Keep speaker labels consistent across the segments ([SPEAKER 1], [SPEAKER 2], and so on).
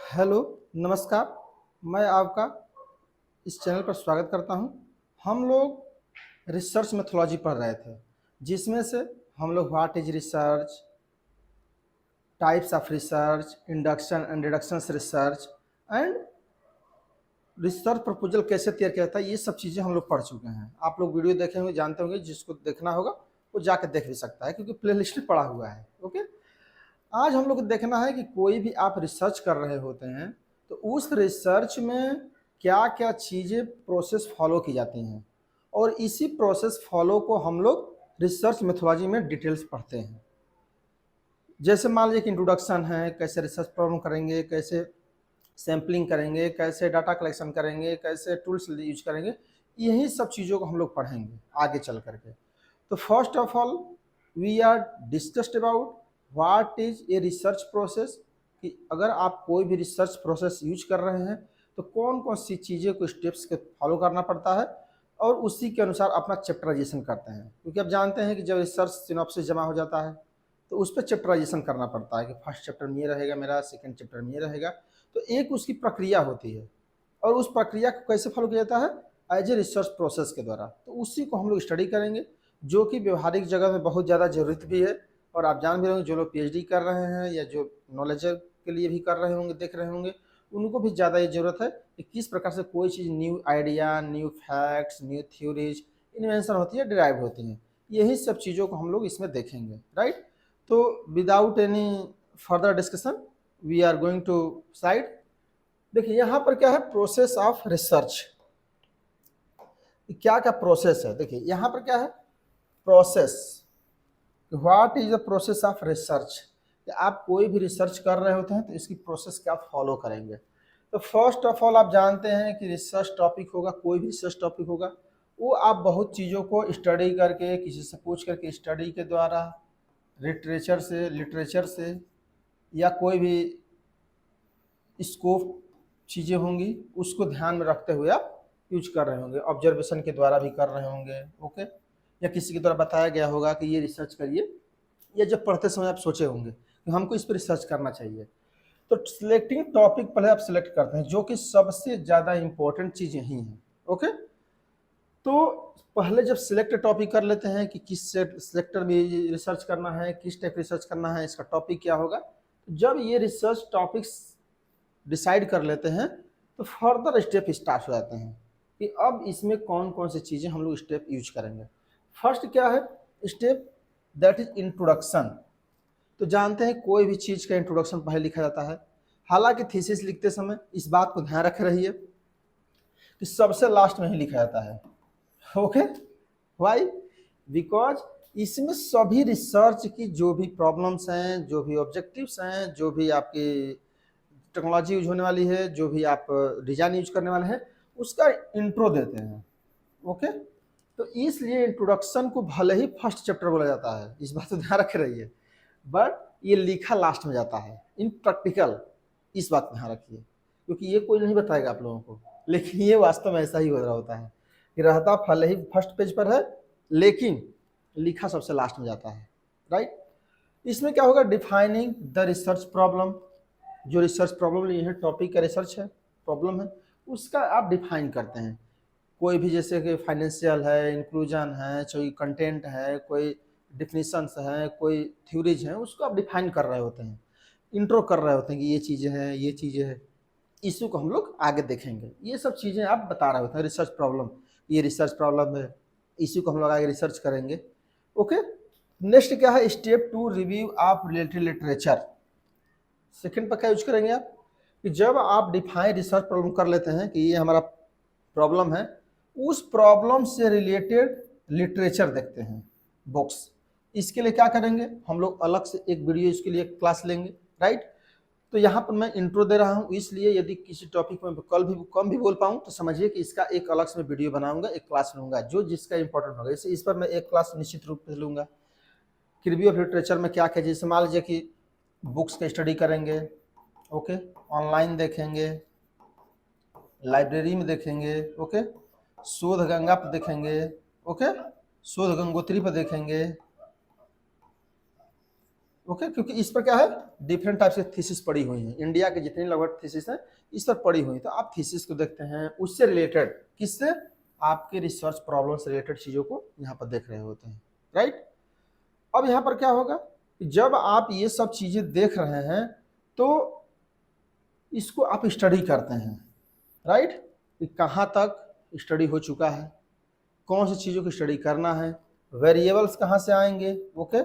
[SPEAKER 1] Hello, नमस्कार। मैं आपका इस चैनल पर स्वागत करता हूं। हम लोग रिसर्च मेथोलॉजी पढ़ रहे थे, जिसमें से हम लोग what is research, types of research, induction and deductions research and research proposal कैसे तैयार किया जाता है, ये सब चीज़ें हम लोग पढ़ चुके हैं। आप लोग वीडियो देखे होंगे, जानते होंगे। जिसको देखना होगा वो जाकर देख भी सकता है, क्योंकि प्ले लिस्ट में पड़ा हुआ है। ओके, आज हम लोग को देखना है कि कोई भी आप रिसर्च कर रहे होते हैं तो उस रिसर्च में क्या क्या चीज़ें प्रोसेस फॉलो की जाती हैं, और इसी प्रोसेस फॉलो को हम लोग रिसर्च मेथोलॉजी में डिटेल्स पढ़ते हैं। जैसे मान लीजिए कि इंट्रोडक्शन है, कैसे रिसर्च प्रॉब्लम करेंगे, कैसे सैम्पलिंग करेंगे, कैसे डाटा कलेक्शन करेंगे, कैसे टूल्स यूज करेंगे, यही सब चीज़ों को हम लोग पढ़ेंगे आगे चल करके। तो first of all we are discussed about what is a research process, कि अगर आप कोई भी रिसर्च प्रोसेस यूज कर रहे हैं तो कौन कौन सी चीज़ें को स्टेप्स के फॉलो करना पड़ता है, और उसी के अनुसार अपना चैप्टराइजेशन करते हैं। क्योंकि आप जानते हैं कि जब रिसर्च सिनॉप्सिस जमा हो जाता है तो उस पर चैप्टराइजेशन करना पड़ता है कि फर्स्ट चैप्टर में ये रहेगा मेरा, सेकेंड चैप्टर में ये रहेगा। तो एक उसकी प्रक्रिया होती है, और उस प्रक्रिया को कैसे फॉलो किया जाता है, एज ए रिसर्च प्रोसेस के द्वारा। तो उसी को हम लोग स्टडी करेंगे, जो कि व्यवहारिक जगह में बहुत ज़्यादा ज़रूरत भी है। और आप जान भी रहे होंगे, जो लोग पीएचडी कर रहे हैं या जो नॉलेज के लिए भी कर रहे होंगे, देख रहे होंगे, उनको भी ज़्यादा ये ज़रूरत है कि किस प्रकार से कोई चीज़ new idea, new facts, new theories invention होती है, डिराइव होती हैं। यही सब चीज़ों को हम लोग इसमें देखेंगे, राइट। तो without any further discussion we are going to side. देखिए यहाँ पर क्या है, प्रोसेस ऑफ रिसर्च। क्या क्या प्रोसेस है, देखिए यहाँ पर क्या है, process. What is the process of research. आप कोई भी रिसर्च कर रहे होते हैं तो इसकी प्रोसेस क्या आप फॉलो करेंगे। तो फर्स्ट ऑफ ऑल आप जानते हैं कि रिसर्च टॉपिक होगा, कोई भी रिसर्च टॉपिक होगा, वो आप बहुत चीज़ों को स्टडी करके, किसी से पूछ करके, स्टडी के द्वारा, लिटरेचर से या कोई भी स्कोप चीज़ें होंगी, उसको ध्यान में रखते हुए आप यूज कर रहे होंगे। ऑब्जर्वेशन के द्वारा भी कर रहे होंगे, ओके, या किसी के द्वारा बताया गया होगा कि ये रिसर्च करिए, या जब पढ़ते समय आप सोचे होंगे कि हमको इस पर रिसर्च करना चाहिए। तो सिलेक्टिंग टॉपिक पहले आप सिलेक्ट करते हैं, जो कि सबसे ज़्यादा इंपॉर्टेंट चीज़ यही है, ओके। तो पहले जब सिलेक्ट टॉपिक कर लेते हैं कि किस सेक्टर में रिसर्च करना है, किस टाइप रिसर्च करना है, इसका टॉपिक क्या होगा, जब ये रिसर्च टॉपिक्स डिसाइड कर लेते हैं तो फर्दर स्टेप स्टार्ट हो जाते हैं कि अब इसमें कौन कौन सी चीज़ें हम लोग स्टेप यूज करेंगे। फर्स्ट क्या है स्टेप, दैट इज इंट्रोडक्शन। तो जानते हैं कोई भी चीज़ का इंट्रोडक्शन पहले लिखा जाता है। हालांकि थीसिस लिखते समय इस बात को ध्यान रखे रहिए कि सबसे लास्ट में ही लिखा जाता है, ओके। वाई, बिकॉज इसमें सभी रिसर्च की जो भी प्रॉब्लम्स हैं, जो भी ऑब्जेक्टिव्स हैं, जो भी आपकी टेक्नोलॉजी यूज होने वाली है, जो भी आप डिजाइन यूज करने वाले हैं, उसका इंट्रो देते हैं, ओके। तो इसलिए इंट्रोडक्शन को भले ही फर्स्ट चैप्टर बोला जाता है, इस बात को ध्यान रखे रहिए, बट ये लिखा लास्ट में जाता है इन प्रैक्टिकल। इस बात को ध्यान रखिए, क्योंकि ये कोई नहीं बताएगा आप लोगों को, लेकिन ये वास्तव में ऐसा ही हो रहा होता है कि रहता भले ही फर्स्ट पेज पर है, लेकिन लिखा सबसे लास्ट में जाता है, राइट। इसमें क्या होगा, डिफाइनिंग द रिसर्च प्रॉब्लम। जो रिसर्च प्रॉब्लम लिए है, टॉपिक का रिसर्च है, प्रॉब्लम है, उसका आप डिफाइन करते हैं। कोई भी जैसे कि फाइनेंशियल है, इंक्लूजन है, कोई कंटेंट है, कोई डिफिनीशंस है, कोई थ्योरीज हैं, उसको आप डिफाइन कर रहे होते हैं, इंट्रो कर रहे होते हैं कि ये चीज़ें हैं, ये चीज़ें हैं। इशू को हम लोग आगे देखेंगे। ये सब चीज़ें आप बता रहे होते हैं, रिसर्च प्रॉब्लम, ये रिसर्च प्रॉब्लम है, इशू को हम लोग आगे रिसर्च करेंगे, ओके। नेक्स्ट क्या है, step two, review of related literature. Second पर क्या यूज करेंगे आप, कि जब आप डिफाइन रिसर्च प्रॉब्लम कर लेते हैं कि ये हमारा प्रॉब्लम है, उस प्रॉब्लम से रिलेटेड लिटरेचर देखते हैं, बुक्स। इसके लिए क्या करेंगे, हम लोग अलग से एक वीडियो इसके लिए क्लास लेंगे, राइट। तो यहाँ पर मैं इंट्रो दे रहा हूँ, इसलिए यदि किसी टॉपिक में कम भी बोल पाऊँ तो समझिए कि इसका एक अलग से मैं वीडियो बनाऊंगा, एक क्लास लूंगा जो जिसका इंपॉर्टेंट होगा। इस पर मैं एक क्लास निश्चित रूप से लूंगा। रिव्यू ऑफ लिटरेचर में क्या क्या, जैसे मान लीजिए कि बुक्स का स्टडी करेंगे, ओके, ऑनलाइन देखेंगे, लाइब्रेरी में देखेंगे, ओके, शोध गंगा पर देखेंगे, ओके, शोध गंगोत्री पर देखेंगे, ओके, क्योंकि इस पर क्या है, डिफरेंट टाइप से थीसिस पड़ी हुई हैं, इंडिया के जितनी लगभग थीसिस हैं इस पर पड़ी हुई, तो आप थीसिस को देखते हैं, उससे रिलेटेड, किससे, आपके रिसर्च प्रॉब्लम से रिलेटेड चीजों को यहाँ पर देख रहे होते हैं, राइट। अब यहाँ पर क्या होगा, जब आप ये सब चीजें देख रहे हैं तो इसको आप स्टडी करते हैं, राइट, कि कहाँ तक स्टडी हो चुका है, कौन सी चीज़ों की स्टडी करना है, वेरिएबल्स कहाँ से आएंगे, ओके,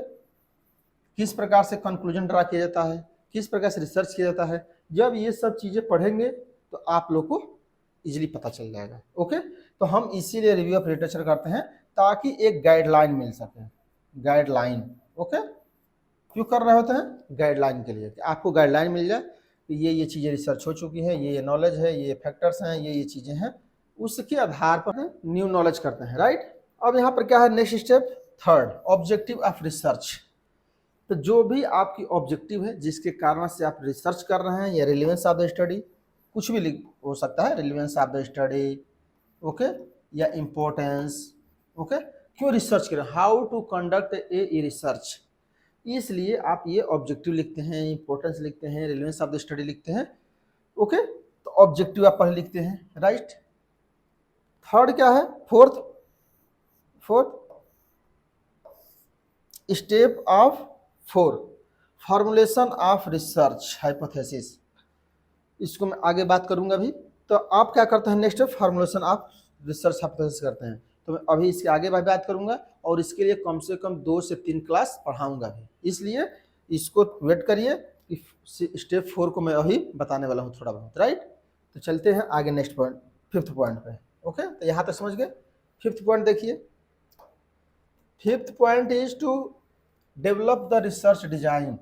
[SPEAKER 1] किस प्रकार से कंक्लूजन ड्रा किया जाता है, किस प्रकार से रिसर्च किया जाता है। जब ये सब चीज़ें पढ़ेंगे तो आप लोग को इजीली पता चल जाएगा, ओके। तो हम इसीलिए रिव्यू ऑफ लिटरेचर करते हैं ताकि एक गाइडलाइन मिल सके, गाइडलाइन, ओके। क्यों कर रहे होते हैं, गाइडलाइन के लिए, कि आपको गाइडलाइन मिल जाए कि ये चीज़ें रिसर्च हो चुकी है, ये नॉलेज है, ये फैक्टर्स हैं, ये चीज़ें हैं, उसके आधार पर न्यू नॉलेज करते हैं, राइट। अब यहाँ पर क्या है, next step third, objective of research. तो जो भी आपकी ऑब्जेक्टिव है जिसके कारण से आप रिसर्च कर रहे हैं, या रिलेवेंस ऑफ द स्टडी, कुछ भी हो सकता है, relevance of the study, okay, या इम्पोर्टेंस, ओके, क्यों रिसर्च करें, how to conduct a research, इसलिए आप ये ऑब्जेक्टिव लिखते हैं, इंपॉर्टेंस लिखते हैं, रिलेवेंस ऑफ द स्टडी लिखते हैं, ओके। तो ऑब्जेक्टिव आप पहले लिखते हैं, राइट। थर्ड क्या है, fourth step of formulation of research hypothesis, इसको मैं आगे बात करूंगा अभी। तो आप क्या करते हैं, next formulation of research hypothesis करते हैं, तो मैं अभी इसके आगे बात करूंगा, और इसके लिए कम से कम 2 से 3 क्लास पढ़ाऊंगा भी, इसलिए इसको वेट करिए कि स्टेप 4 को मैं अभी बताने वाला हूँ थोड़ा बहुत, राइट। तो चलते हैं आगे नेक्स्ट पॉइंट, फिफ्थ पॉइंट पे, ओके। तो यहाँ तक समझ गए। फिफ्थ पॉइंट देखिए, fifth point is to develop the research design.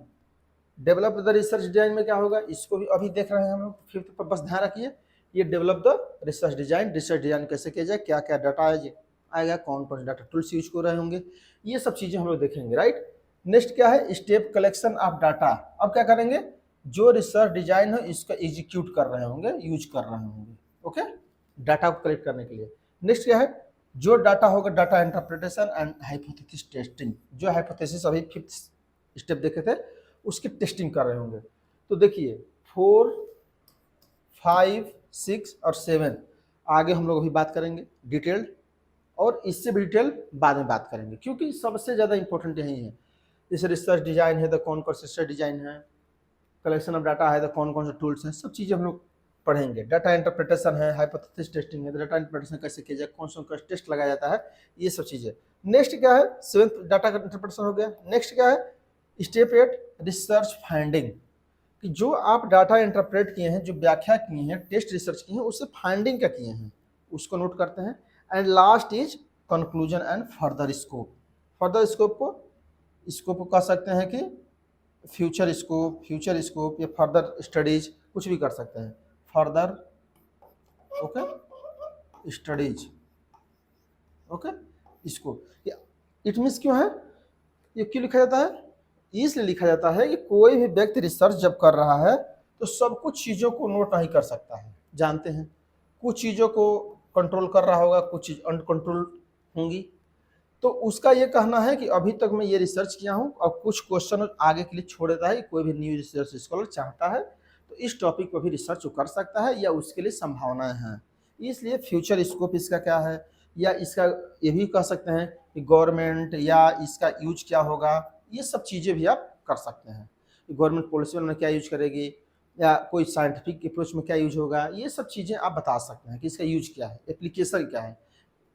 [SPEAKER 1] Develop the research design में क्या होगा, इसको भी अभी देख रहे हैं हम लोग, फिफ्थ पर बस ध्यान रखिए, ये डेवलप द रिसर्च डिजाइन कैसे किया जाए, क्या क्या डाटा आएगा, कौन कौन से डाटा टूल्स यूज कर रहे होंगे, ये सब चीजें हम लोग देखेंगे, राइट। नेक्स्ट क्या है, स्टेप कलेक्शन ऑफ डाटा। अब क्या करेंगे, जो रिसर्च डिजाइन है इसका एग्जीक्यूट कर रहे होंगे, यूज कर रहे होंगे, ओके, डाटा को कलेक्ट करने के लिए। नेक्स्ट क्या है, जो डाटा होगा, data interpretation and hypothesis testing, जो हाइपोथेसिस अभी फिफ्थ स्टेप देखे थे उसकी टेस्टिंग कर रहे होंगे। तो देखिए 4, 5, 6 और 7 आगे हम लोग अभी बात करेंगे डिटेल्ड, और इससे भी डिटेल बाद में बात करेंगे, क्योंकि सबसे ज़्यादा इंपॉर्टेंट यही है। जैसे रिसर्च डिजाइन है तो कौन कौन से रिसर्च डिजाइन है, कलेक्शन ऑफ डाटा है तो कौन कौन से टूल्स हैं, सब चीज़ें हम लोग पढ़ेंगे। डाटा इंटरप्रिटेशन है, हाइपोथेसिस टेस्टिंग है, तो डाटा इंटरप्रिटेशन कैसे किया जाए, कौन सा टेस्ट लगाया जाता है, ये सब चीज़ें। नेक्स्ट क्या है, 7th डाटा का इंटरप्रिटेशन हो गया। नेक्स्ट क्या है, स्टेप 8 रिसर्च फाइंडिंग, कि जो आप डाटा इंटरप्रेट किए हैं, जो व्याख्या किए हैं, टेस्ट रिसर्च किए हैं, उससे फाइंडिंग क्या किए हैं उसको नोट करते हैं। And last is conclusion and further scope. Further scope को कह सकते हैं कि फ्यूचर स्कोप या फर्दर स्टडीज, कुछ भी कर सकते हैं, फर्दर, ओके, स्टडीज, ओके। इसको इट मीन्स क्यों है, ये क्यों लिखा जाता है, इसलिए लिखा जाता है कि कोई भी व्यक्ति रिसर्च जब कर रहा है तो सब कुछ चीज़ों को नोट नहीं कर सकता है, जानते हैं, कुछ चीज़ों को कंट्रोल कर रहा होगा, कुछ चीज़ अनकंट्रोल होंगी। तो उसका ये कहना है कि अभी तक मैं ये रिसर्च किया हूँ, अब कुछ क्वेश्चन आगे के लिए छोड़ देता है, कोई भी न्यू रिसर्च स्कॉलर चाहता है तो इस टॉपिक पर भी रिसर्च कर सकता है, या उसके लिए संभावनाएं हैं। इसलिए फ्यूचर स्कोप इसका क्या है, या इसका ये भी कह सकते हैं कि गवर्नमेंट या इसका यूज क्या होगा, ये सब चीज़ें भी आप कर सकते हैं। गवर्नमेंट पॉलिसी में क्या यूज करेगी, या कोई साइंटिफिक अप्रोच में क्या यूज होगा, ये सब चीज़ें आप बता सकते हैं कि इसका यूज क्या है, एप्लीकेशन क्या है।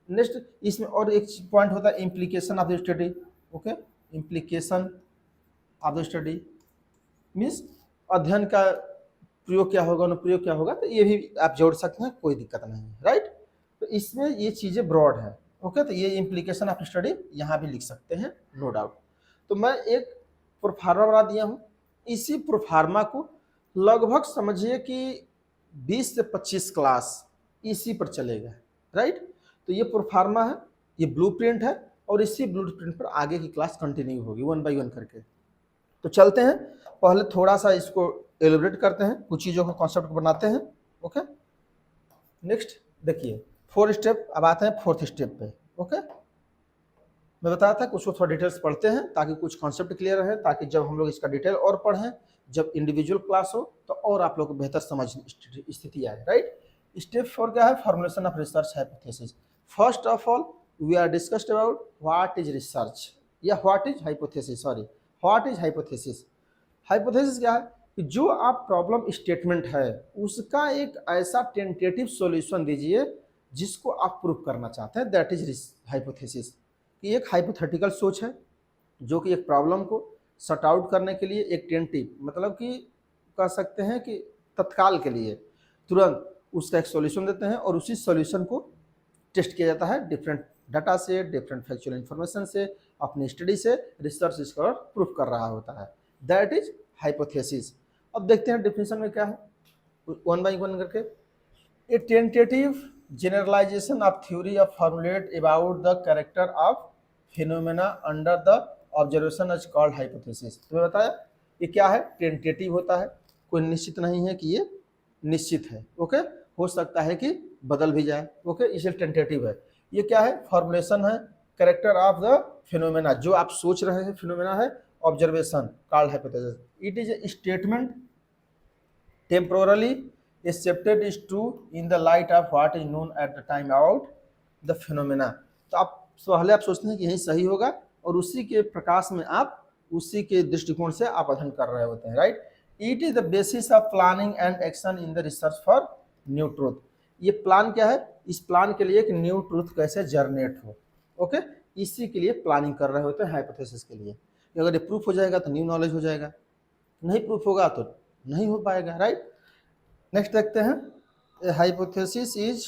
[SPEAKER 1] नेक्स्ट इसमें और एक पॉइंट होता है implication of the study, okay. Implication of the study means अध्ययन का प्रयोग क्या होगा, अनुप्रयोग क्या होगा, तो ये भी आप जोड़ सकते हैं, कोई दिक्कत नहीं है, राइट। तो इसमें ये चीज़ें ब्रॉड है, ओके। तो ये इम्प्लीकेशन ऑफ स्टडी यहाँ भी लिख सकते हैं, नो डाउट। तो मैं एक प्रोफार्मा बना दिया हूँ, इसी प्रोफार्मा को लगभग समझिए कि 20 से 25 क्लास इसी पर चलेगा, राइट। तो ये प्रोफार्मा है, ये ब्लूप्रिंट है, और इसी ब्लूप्रिंट पर आगे की क्लास कंटिन्यू होगी 1 बाय 1 करके। तो चलते हैं, पहले थोड़ा सा इसको एलिब्रेट करते हैं, कुछ चीज़ों को कॉन्सेप्ट को बनाते हैं, ओके। नेक्स्ट देखिए 4 स्टेप, अब आते हैं 4th स्टेप पे, ओके। मैं बताया था कि उसको थोड़ा डिटेल्स पढ़ते हैं ताकि कुछ कॉन्सेप्ट क्लियर रहे, ताकि जब हम लोग इसका डिटेल और पढ़ें, जब इंडिविजुअल क्लास हो तो और आप लोग को बेहतर समझ स्थिति आए, राइट। स्टेप 4 क्या है? Formulation of research hypothesis. First of all we are discussed about what is research या what is hypothesis, sorry what is hypothesis. Hypothesis क्या है कि जो आप प्रॉब्लम स्टेटमेंट है उसका एक ऐसा टेंटेटिव सॉल्यूशन दीजिए जिसको आप प्रूव करना चाहते हैं, दैट इज हाइपोथेसिस। कि एक हाइपोथेटिकल सोच है जो कि एक प्रॉब्लम को सॉर्ट आउट करने के लिए एक टेंटिव, मतलब कि कह सकते हैं कि तत्काल के लिए तुरंत उसका एक सॉल्यूशन देते हैं और उसी सॉल्यूशन को टेस्ट किया जाता है डिफरेंट डाटा से, डिफरेंट फैक्चुअल इन्फॉर्मेशन से, अपनी स्टडी से, रिसर्च स्कॉलर प्रूफ कर रहा होता है, दैट इज हाइपोथेसिस। अब देखते हैं डेफिनेशन में क्या है, वन बाई वन करके। ए tentative generalization of theory of formulate about the character of phenomena under the observation is called hypothesis। तो मैं बताया ये क्या है? टेंटेटिव होता है, कोई निश्चित नहीं है कि ये निश्चित है, ओके, हो सकता है कि बदल भी जाए, ओके, इसलिए टेंटेटिव है। ये क्या है? फॉर्मुलेशन है, कैरेक्टर ऑफ द फिनोमेना, जो आप सोच रहे हैं फिनोमेना है, observation called hypothesis. It is a statement temporarily accepted is true in the light of what is known at the time about the phenomena। तो आप पहले आप सोचते हैं कि यही सही होगा और उसी के प्रकाश में आप उसी के दृष्टिकोण से आप अध्ययन कर रहे होते हैं, right. It is the basis of planning and action in the research for new truth. ये प्लान क्या है? इस प्लान के लिए कि न्यू ट्रूथ कैसे जनरेट हो, ओके, इसी के लिए प्लानिंग कर रहे होते हैं हाइपोथेसिस के लिए। अगर ये प्रूफ हो जाएगा तो न्यू नॉलेज हो जाएगा, नहीं प्रूफ होगा तो नहीं हो पाएगा, राइट। नेक्स्ट देखते हैं, hypothesis is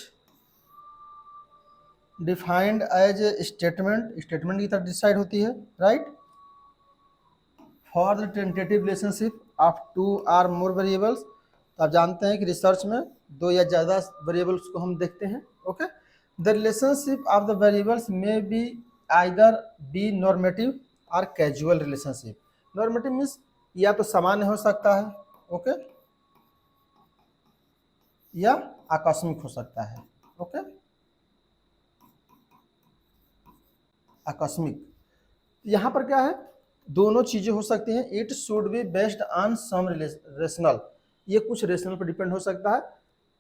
[SPEAKER 1] defined as a statement, statement की तरफ डिसाइड होती है, right, for the tentative relationship of two or more variables. तो आप जानते हैं कि रिसर्च में दो या ज़्यादा वेरिएबल्स को हम देखते हैं, okay. The relationship of the variables में बी आइदर बी नॉर्मेटिव और कैजुअल रिलेशनशिप। नॉर्मेटिव मीन्स या तो सामान्य हो सकता है, ओके, या आकस्मिक हो सकता है, ओके, आकस्मिक। यहाँ पर क्या है? दोनों चीजें हो सकती हैं। It should be based on some rational, ये कुछ रेशनल पर डिपेंड हो सकता है,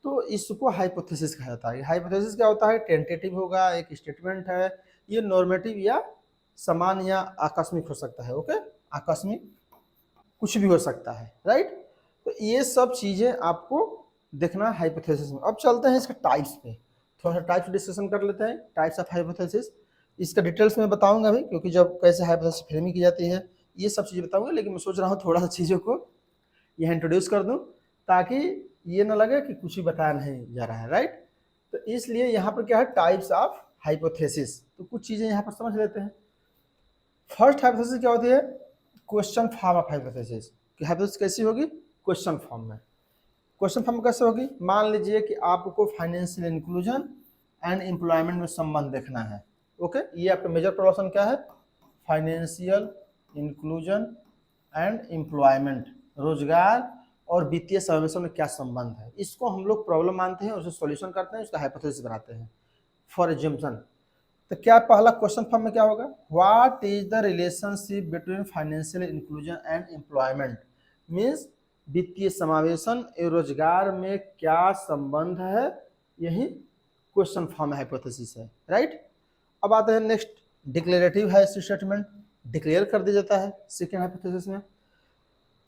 [SPEAKER 1] तो इसको हाइपोथेसिस कहा जाता है। हाइपोथेसिस क्या होता है? टेंटेटिव होगा, एक स्टेटमेंट है, ये नॉर्मेटिव या समान या आकस्मिक हो सकता है, ओके, आकस्मिक कुछ भी हो सकता है, राइट। तो ये सब चीजें आपको देखना हाइपोथेसिस में। अब चलते हैं इसके टाइप्स पे, थोड़ा सा टाइप्स डिस्कशन कर लेते हैं, टाइप्स ऑफ हाइपोथेसिस। इसका डिटेल्स में बताऊंगा अभी, क्योंकि जब कैसे हाइपोथेसिस फ्रेमिंग की जाती है ये सब चीज़ें बताऊंगा, लेकिन मैं सोच रहा हूँ थोड़ा सा चीज़ों को यहाँ इंट्रोड्यूस कर दूँ ताकि ये ना लगे कि कुछ भी बताया नहीं जा रहा है, राइट। तो इसलिए यहाँ पर क्या है? Types of hypothesis. तो कुछ चीज़ें यहाँ पर समझ लेते हैं। फर्स्ट हाइपोथेसिस क्या होती है? Question form of hypothesis. कि हाइपोथेसिस कैसी होगी? क्वेश्चन फॉर्म में। क्वेश्चन फॉर्म कैसे होगी? मान लीजिए कि आपको फाइनेंशियल इंक्लूजन एंड एम्प्लॉयमेंट में संबंध देखना है, ओके। ये आपका मेजर प्रॉब्लम क्या है? फाइनेंशियल इंक्लूजन एंड एम्प्लॉयमेंट, रोजगार और वित्तीय समावेशन में क्या संबंध है, इसको हम लोग प्रॉब्लम मानते हैं, उसे सॉल्यूशन करते हैं, उसका हाइपोथेसिस बनाते हैं फॉर एज्यूम्पशन। तो क्या पहला क्वेश्चन फॉर्म में क्या होगा? What is the relationship between financial inclusion and employment, means वित्तीय समावेशन और रोजगार में क्या संबंध है, यही क्वेश्चन फॉर्म हाइपोथेसिस है, राइट। अब आते हैं नेक्स्ट, डिक्लेरेटिव है स्टेटमेंट, डिक्लेयर कर दिया जाता है सेकेंड हाइपोथेसिस में।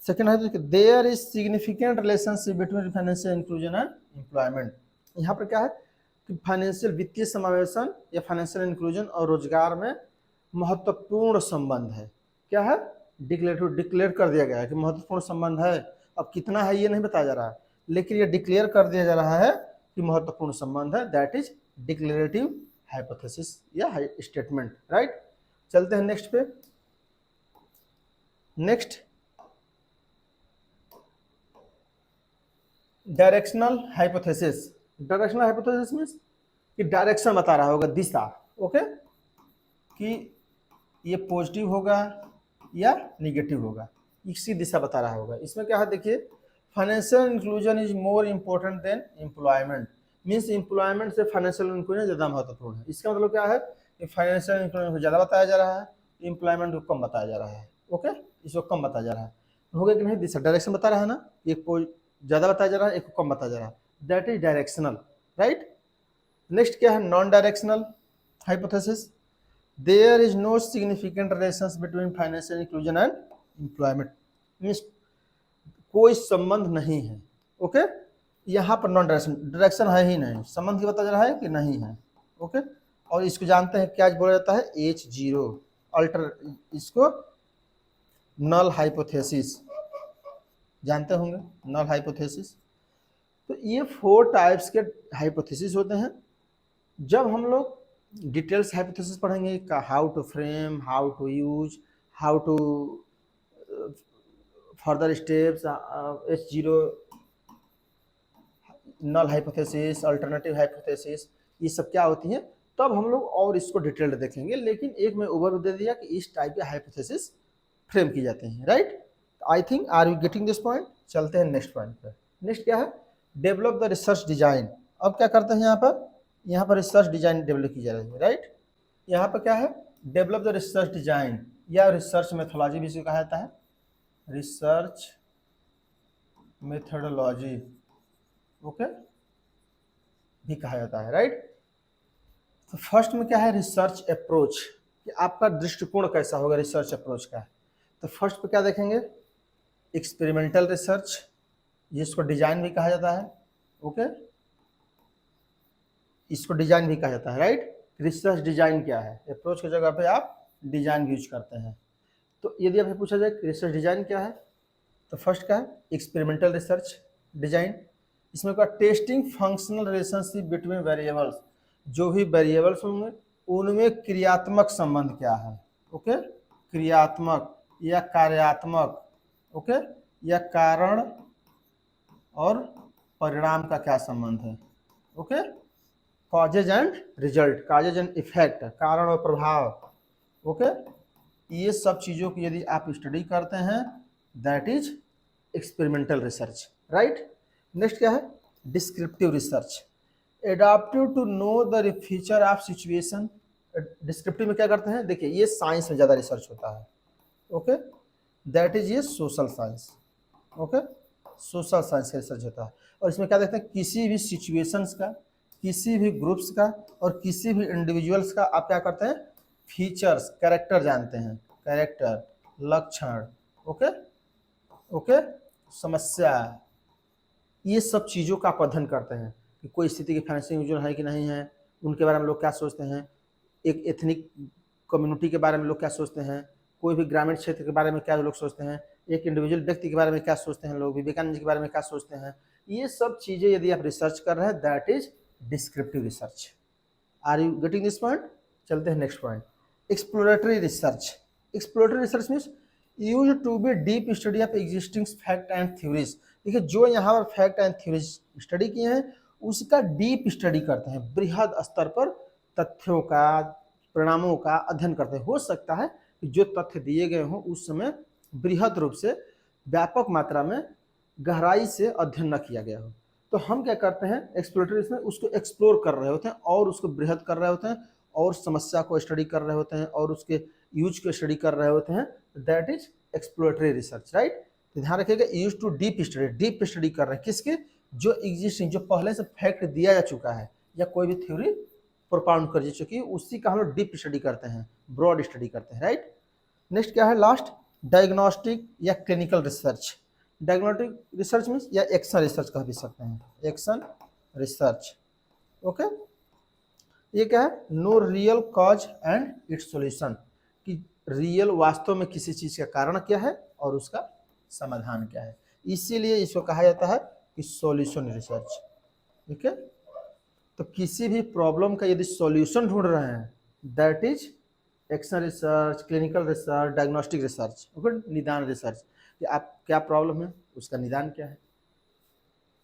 [SPEAKER 1] Second hypothesis, there is significant relationship between financial inclusion and employment. यहाँ पर क्या है कि फाइनेंशियल वित्तीय समावेशन या फाइनेंशियल इंक्लूजन और रोजगार में महत्वपूर्ण संबंध है। क्या है? डिक्लेरेटिव, डिक्लेयर कर दिया गया है कि महत्वपूर्ण संबंध है। अब कितना है ये नहीं बताया जा रहा है, लेकिन ये डिक्लेयर कर दिया जा रहा है कि महत्वपूर्ण संबंध है, दैट इज डिक्लेरेटिव हाइपोथेसिस या स्टेटमेंट, राइट। चलते हैं नेक्स्ट पे। Next, directional hypothesis. Directional hypothesis means कि डायरेक्शन बता रहा होगा, दिशा, ओके, कि ये पॉजिटिव होगा या निगेटिव होगा, इसकी दिशा बता रहा होगा। इसमें क्या है देखिए, financial inclusion is more important than employment, means employment से फाइनेंशियल इंक्लूजन ज़्यादा महत्वपूर्ण है। इसका मतलब क्या है कि फाइनेंशियल इंक्लूजन को ज़्यादा बताया जा रहा है, एम्प्लॉयमेंट को कम बताया जा रहा है। ओके, इसको कम बताया जा रहा है, हो गया कि नहीं? दिशा डायरेक्शन बता रहा है ना, एक को ज़्यादा बताया जा रहा है, एक को कम बताया जा रहा है, that is directional, right. Next क्या है? Non directional hypothesis, there is no significant relations between financial inclusion and employment, means कोई संबंध नहीं है। ओके, यहाँ पर नॉन डायरेक्शन, डायरेक्शन है ही नहीं, संबंध की पता जा रहा है कि नहीं है। ओके, और इसको जानते हैं क्या बोला जाता है? H0 अल्टर, इसको नल हाइपोथेसिस जानते होंगे, नल हाइपोथेसिस। तो ये 4 टाइप्स के हाइपोथेसिस होते हैं। जब हम लोग डिटेल्स हाइपोथेसिस पढ़ेंगे का how to frame, how to use, how to further steps, H0 null hypothesis, alternative hypothesis, ये सब क्या होती हैं, तब हम लोग और इसको डिटेल्ड देखेंगे। लेकिन एक मैं ओवरव्यू दे दिया कि इस टाइप के हाइपोथेसिस फ्रेम की जाते हैं, right. I think are you getting this point. चलते हैं नेक्स्ट पॉइंट पर। नेक्स्ट क्या है? Develop the research design. अब क्या करते हैं यहाँ पर रिसर्च डिजाइन डेवलप की जा रही है, राइट। यहाँ पर क्या है? डेवलप द रिसर्च डिजाइन या रिसर्च मेथोलॉजी भी इसे कहा जाता है, रिसर्च मेथोडोलॉजी, ओके, भी कहा जाता है, राइट। तो फर्स्ट में क्या है? रिसर्च अप्रोच, कि आपका दृष्टिकोण कैसा होगा रिसर्च अप्रोच का। तो फर्स्ट पे क्या देखेंगे? एक्सपेरिमेंटल रिसर्च, जिसको डिजाइन भी कहा जाता है, ओके, इसको डिजाइन भी कहा जाता है, राइट। रिसर्च डिजाइन क्या है? अप्रोच की जगह पे आप डिजाइन यूज करते हैं। तो यदि आपसे पूछा जाए रिसर्च डिजाइन क्या है, तो फर्स्ट क्या है? Experimental research design. इसमें क्या? Testing functional relationship between variables, जो भी वेरिएबल्स होंगे उनमें क्रियात्मक संबंध क्या है, ओके, क्रियात्मक या कार्यात्मक, ओके, या कारण और परिणाम का क्या संबंध है, okay, causes and result, causes and effect, कारण और प्रभाव, ओके, ये सब चीज़ों की यदि आप स्टडी करते हैं, that is experimental research, right. Next क्या है? Descriptive research, adaptive to know the feature of situation. Descriptive में क्या करते हैं? देखिए, ये साइंस में ज़्यादा रिसर्च होता है, ओके, दैट इज ये social science, okay, social science का रिसर्च होता है। और इसमें क्या देखते हैं? किसी भी सिचुएशंस का, किसी भी ग्रुप्स का और किसी भी इंडिविजुअल्स का आप क्या करते हैं? फीचर्स, कैरेक्टर जानते हैं, कैरेक्टर, लक्षण, ओके, ओके, समस्या, ये सब चीज़ों का आप अध्ययन करते हैं कि कोई स्थिति की फाइनेंशियल इंक्लूजन है कि नहीं है, उनके बारे में लोग क्या सोचते हैं, एक एथनिक कम्युनिटी के बारे में लोग क्या सोचते हैं, कोई भी ग्रामीण क्षेत्र के बारे में क्या लोग सोचते हैं, एक इंडिविजुअल व्यक्ति के बारे में क्या सोचते हैं लोग, विवेकानंद जी के बारे में क्या सोचते हैं, ये सब चीज़ें यदि आप रिसर्च कर रहे हैं, that is descriptive research. Are you getting this point? चलते हैं next point, exploratory research. Exploratory research means use to be deep study of existing fact and theories. देखिए, जो यहाँ पर फैक्ट एंड थ्योरीज स्टडी किए हैं उसका डीप स्टडी करते हैं, बृहद स्तर पर तथ्यों का, परिणामों का अध्ययन करते हैं। हो सकता है कि जो तथ्य दिए गए हों उस समय बृहद रूप से, व्यापक मात्रा में, गहराई से अध्ययन न किया गया हो, तो हम क्या करते हैं? एक्सप्लोरेटरी में उसको एक्सप्लोर कर रहे होते हैं और उसको बृहद कर रहे होते हैं और समस्या को स्टडी कर रहे होते हैं और उसके यूज को स्टडी कर रहे होते हैं, that is exploratory research, right. तो ध्यान रखिएगा, use to deep study, deep study कर रहे हैं किसके? जो एग्जिस्टिंग, जो पहले से फैक्ट दिया जा चुका है या कोई भी थ्योरी प्रोपाउंड कर चुकी है, उसी का हम लोग डीप स्टडी करते हैं, ब्रॉड स्टडी करते हैं, राइट। नेक्स्ट क्या है? लास्ट, डायग्नोस्टिक या clinical research. Diagnostic research means या एक्शन रिसर्च कह भी सकते हैं, एक्शन रिसर्च, ओके। ये क्या है? Know real cause and its solution, कि रियल, वास्तव में किसी चीज़ का कारण क्या है और उसका समाधान क्या है, इसीलिए इसको कहा जाता है कि सॉल्यूशन रिसर्च, ठीक है। तो किसी भी प्रॉब्लम का यदि सॉल्यूशन ढूंढ रहे हैं, that is action research, clinical research, diagnostic research, okay, निदान रिसर्च, कि आप क्या प्रॉब्लम है, उसका निदान क्या है।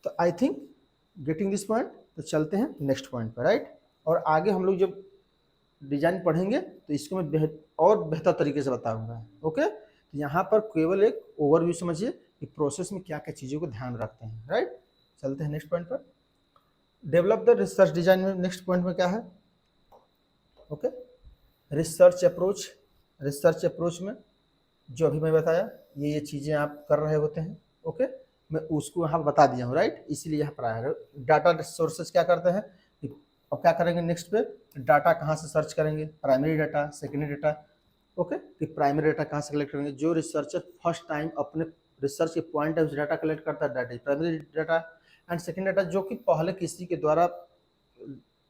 [SPEAKER 1] तो I think getting this point. तो चलते हैं नेक्स्ट पॉइंट पर, राइट। और आगे हम लोग जब डिजाइन पढ़ेंगे तो इसको मैं और बेहतर तरीके से बताऊंगा, ओके। तो यहाँ पर केवल एक ओवरव्यू समझिए कि प्रोसेस में क्या क्या चीज़ों को ध्यान रखते हैं, राइट। चलते हैं नेक्स्ट पॉइंट पर। डेवलप द रिसर्च डिजाइन में नेक्स्ट पॉइंट में क्या है, ओके। रिसर्च अप्रोच में जो अभी मैं बताया ये चीज़ें आप कर रहे होते हैं। ओके, मैं उसको यहाँ बता दिया हूँ, राइट, इसीलिए यहाँ पर आया। डाटा सोर्सेज क्या करते हैं, अब क्या करेंगे नेक्स्ट पे, डाटा कहाँ से सर्च करेंगे, primary data, secondary data. Okay, कि प्राइमरी डाटा कहाँ से कलेक्ट करेंगे, जो रिसर्चर फर्स्ट टाइम अपने रिसर्च के पॉइंट ऑफ डाटा कलेक्ट करता है, data primary data. And second data जो कि पहले किसी के द्वारा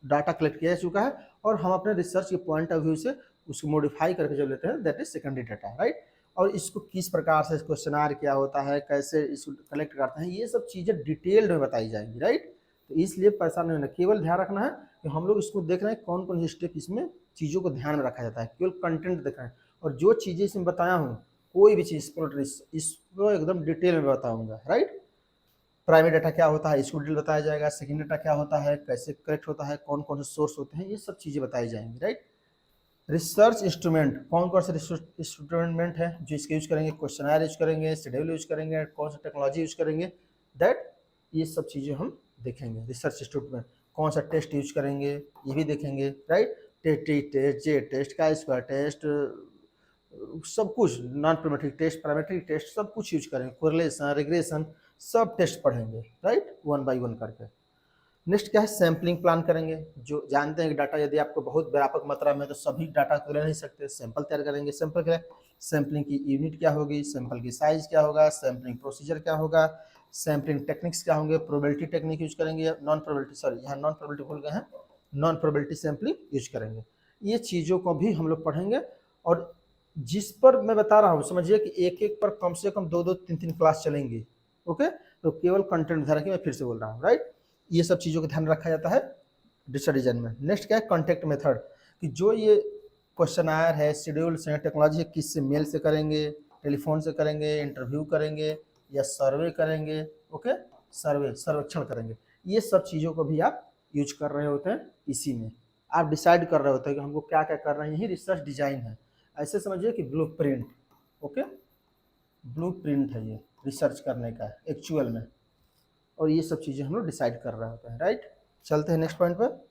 [SPEAKER 1] डाटा कलेक्ट किया जा चुका है और हम अपने रिसर्च के पॉइंट ऑफ व्यू से उसको मॉडिफाई करके जो लेते हैं, that is secondary data, right. और इसको किस प्रकार से क्वेश्चनार क्या होता है, कैसे इसको कलेक्ट करते हैं, ये सब चीज़ें डिटेल्ड में बताई जाएंगी, राइट। तो इसलिए परेशान नहीं होना, केवल ध्यान रखना है कि हम लोग इसको देख रहे हैं कौन कौन से स्टेप इसमें चीज़ों को ध्यान में रखा जाता है, केवल कंटेंट देख रहे हैं। और जो चीज़ें इसमें बताया हूँ, कोई भी चीज़ इसको एकदम डिटेल में बताऊँगा, राइट। प्राइमरी डाटा क्या होता है इसको डिटेल बताया जाएगा, सेकेंड डाटा क्या होता है, कैसे कलेक्ट होता है, कौन कौन से सोर्स होते हैं, ये सब चीज़ें बताई जाएंगी, राइट। रिसर्च इंस्ट्रूमेंट, कौन कौन से रिसर्च इंस्ट्रूमेंट है जो इसके यूज करेंगे, क्वेश्चनर यूज करेंगे, शेड्यूल यूज करेंगे, कौन सा टेक्नोलॉजी यूज करेंगे, दैट ये सब चीज़ें हम देखेंगे। रिसर्च इंस्ट्रूमेंट कौन सा टेस्ट यूज करेंगे ये भी देखेंगे, राइट। टेस्ट, जे टेस्ट, का स्क्वायर टेस्ट, सब कुछ, non parametric test, parametric test, सब कुछ यूज करेंगे, कोरिलेशन, रिग्रेशन, सब टेस्ट पढ़ेंगे, राइट, वन बाय वन करके। नेक्स्ट क्या है, सैम्पलिंग प्लान करेंगे। जो जानते हैं कि डाटा यदि आपको बहुत व्यापक मात्रा में तो सभी डाटा को ले नहीं सकते, सैंपल तैयार करेंगे। सैंपल क्या है, सैम्पलिंग की यूनिट क्या होगी, सैंपल की साइज क्या होगा, सैम्पलिंग प्रोसीजर क्या होगा, सैम्पलिंग टेक्निक्स क्या होंगे, प्रोबेबिलिटी टेक्निक यूज करेंगे, नॉन प्रोबेबिलिटी, सॉरी यहाँ नॉन प्रोबेबिलिटी भूल गए हैं, नॉन प्रोबेबिलिटी सैम्पलिंग यूज करेंगे। ये चीज़ों को भी हम लोग पढ़ेंगे। और जिस पर मैं बता रहा हूँ समझिए कि एक एक पर कम से कम 2-2, 3-3 क्लास चलेंगी। ओके, तो केवल कंटेंट ध्यान रखिए, मैं फिर से बोल रहा हूँ, राइट। ये सब चीज़ों का ध्यान रखा जाता है रिसर्च डिजाइन में। नेक्स्ट क्या है, कॉन्टैक्ट मेथड, कि जो ये क्वेश्चनायर है, शेड्यूल्स हैं, टेक्नोलॉजी है, किससे, मेल से करेंगे, टेलीफोन से करेंगे, इंटरव्यू करेंगे या सर्वे करेंगे। ओके, सर्वेक्षण करेंगे। ये सब चीज़ों को भी आप यूज कर रहे होते हैं, इसी में आप डिसाइड कर रहे होते हैं कि हमको क्या क्या कर रहे हैं, यही रिसर्च डिजाइन है। ऐसे समझिए कि ब्लूप्रिंट, ओके, ब्लूप्रिंट है ये रिसर्च करने का एक्चुअल में। और ये सब चीज़ें हम लोग डिसाइड कर रहे होते हैं, राइट। चलते हैं नेक्स्ट पॉइंट पर।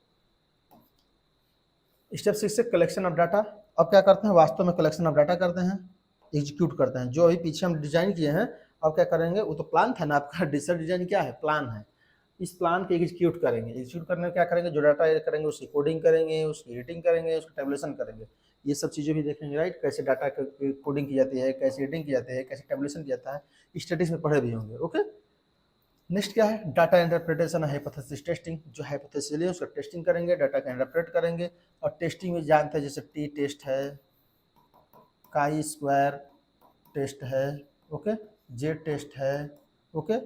[SPEAKER 1] स्टेप 6 से कलेक्शन ऑफ डाटा। अब क्या करते हैं, वास्तव में कलेक्शन ऑफ डाटा करते हैं, एग्जीक्यूट करते हैं। जो अभी पीछे हम डिजाइन किए हैं, अब क्या करेंगे, वो तो प्लान था ना आपका, रिसर्च डिजाइन क्या है, प्लान है। इस प्लान के एग्जीक्यूट करेंगे। एग्जीक्यूट करने में क्या करेंगे, जो डाटा करेंगे उसकी कोडिंग करेंगे, उसकी एडिटिंग करेंगे, उसकी टेबुलेशन करेंगे। ये सब चीज़ें भी देखेंगे, राइट। कैसे डाटा की कोडिंग की जाती है, कैसे एडिटिंग की जाती है, कैसे टेबुलेशन किया जाता है, स्टैटिस्टिक्स में पढ़े भी होंगे। ओके, नेक्स्ट क्या है, डाटा इंटरप्रिटेशन, हाइपोथेसिस टेस्टिंग। जो हाइपोथेसिस है उसका टेस्टिंग करेंगे, डाटा का इंटरप्रेट करेंगे। और टेस्टिंग में जानते हैं जैसे टी टेस्ट है, काई स्क्वायर टेस्ट है, ओके, जे टेस्ट है, ओके,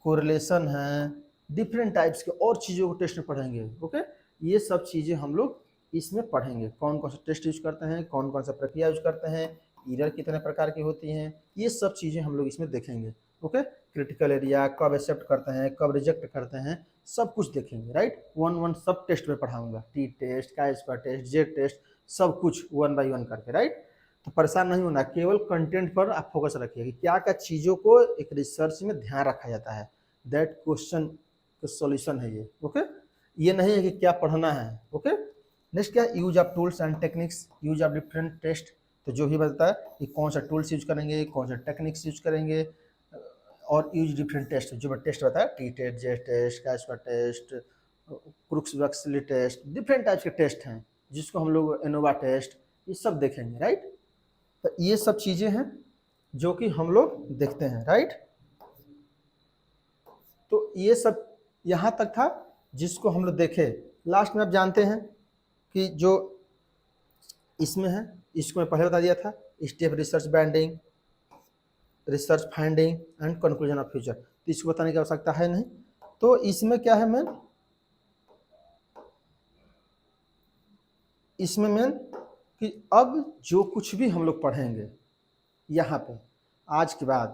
[SPEAKER 1] कोरिलेशन है, डिफरेंट टाइप्स के और चीज़ों को टेस्ट में पढ़ेंगे। ओके, ये सब चीज़ें हम लोग इसमें पढ़ेंगे, कौन कौन सा टेस्ट यूज करते हैं, कौन कौन सा प्रक्रिया यूज करते हैं, एरर कितने प्रकार की होती हैं, ये सब चीज़ें हम लोग इसमें देखेंगे। ओके, क्रिटिकल एरिया कब एक्सेप्ट करते हैं, कब रिजेक्ट करते हैं, सब कुछ देखेंगे, राइट। वन वन सब टेस्ट में पढ़ाऊंगा, टी टेस्ट, का स्क्वायर टेस्ट, जे टेस्ट, सब कुछ वन बाय वन करके, राइट। तो परेशान नहीं होना, केवल कंटेंट पर आप फोकस रखिए कि क्या क्या चीज़ों को एक रिसर्च में ध्यान रखा जाता है, दैट क्वेश्चन का सॉल्यूशन है ये। ओके, ये नहीं है कि क्या पढ़ना है। ओके, नेक्स्ट क्या, use of tools and techniques, use of different test. तो जो भी बताया कि कौन सा टूल्स यूज करेंगे, कौन सा टेक्निक्स यूज करेंगे, और यूज डिफरेंट टेस्ट, जो मैं टेस्ट बताया, टी टेस्ट, जे टेस्ट, का स्क्वायर टेस्ट, क्रुक्स वैक्सली टेस्ट, डिफरेंट टाइप्स के टेस्ट हैं जिसको हम लोग एनोवा टेस्ट, ये सब देखेंगे, राइट। तो ये सब चीज़ें हैं जो कि हम लोग देखते हैं, राइट। तो ये सब यहाँ तक था जिसको हम लोग देखे। लास्ट में आप जानते हैं कि जो इसमें है, इसको मैं पहले बता दिया था, स्टेप रिसर्च बैंडिंग, research finding and conclusion of future. तो इसको बताने की आवश्यकता है नहीं। तो इसमें क्या है, मैन इसमें मैन कि अब जो कुछ भी हम लोग पढ़ेंगे यहाँ पे आज के बाद,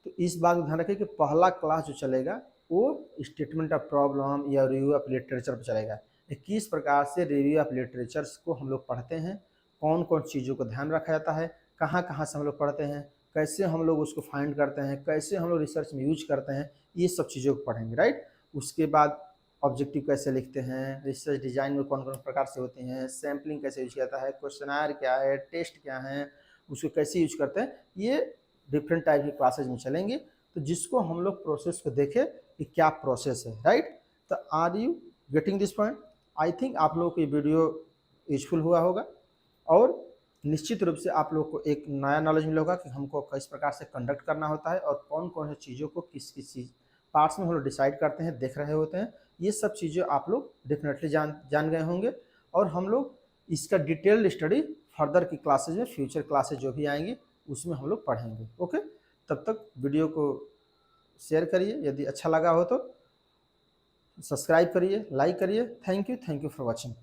[SPEAKER 1] तो इस बात को ध्यान रखें कि पहला क्लास जो चलेगा वो स्टेटमेंट ऑफ प्रॉब्लम या रिव्यू ऑफ लिटरेचर पर चलेगा। किस प्रकार से रिव्यू ऑफ लिटरेचर्स को हम लोग पढ़ते हैं, कौन कौन चीज़ों को ध्यान रखा जाता है, कहाँ कहाँ से हम लोग पढ़ते हैं, कैसे हम लोग उसको फाइंड करते हैं, कैसे हम लोग रिसर्च में यूज करते हैं, ये सब चीज़ों को पढ़ेंगे, राइट। उसके बाद ऑब्जेक्टिव कैसे लिखते हैं, रिसर्च डिजाइन में कौन कौन प्रकार से होते हैं, सैम्पलिंग कैसे यूज किया जाता है, क्वेश्चनायर क्या है, टेस्ट क्या है, उसको कैसे यूज करते हैं, ये डिफरेंट टाइप की क्लासेज में चलेंगे। तो जिसको हम लोग प्रोसेस को देखें कि क्या प्रोसेस है, राइट। तो are you getting this point? I think आप लोगों को ये वीडियो यूजफुल हुआ होगा और निश्चित रूप से आप लोग को एक नया नॉलेज मिला होगा कि हमको किस प्रकार से कंडक्ट करना होता है और कौन कौन सी चीज़ों को किस किस चीज़ पार्ट्स में हम लोग डिसाइड करते हैं, देख रहे होते हैं। ये सब चीज़ें आप लोग डेफिनेटली जान गए होंगे और हम लोग इसका डिटेल्ड स्टडी फर्दर की क्लासेज में, फ्यूचर क्लासेज जो भी आएंगी उसमें हम लोग पढ़ेंगे। ओके, तब तक वीडियो को शेयर करिए, यदि अच्छा लगा हो तो सब्सक्राइब करिए, लाइक करिए। Thank you for watching.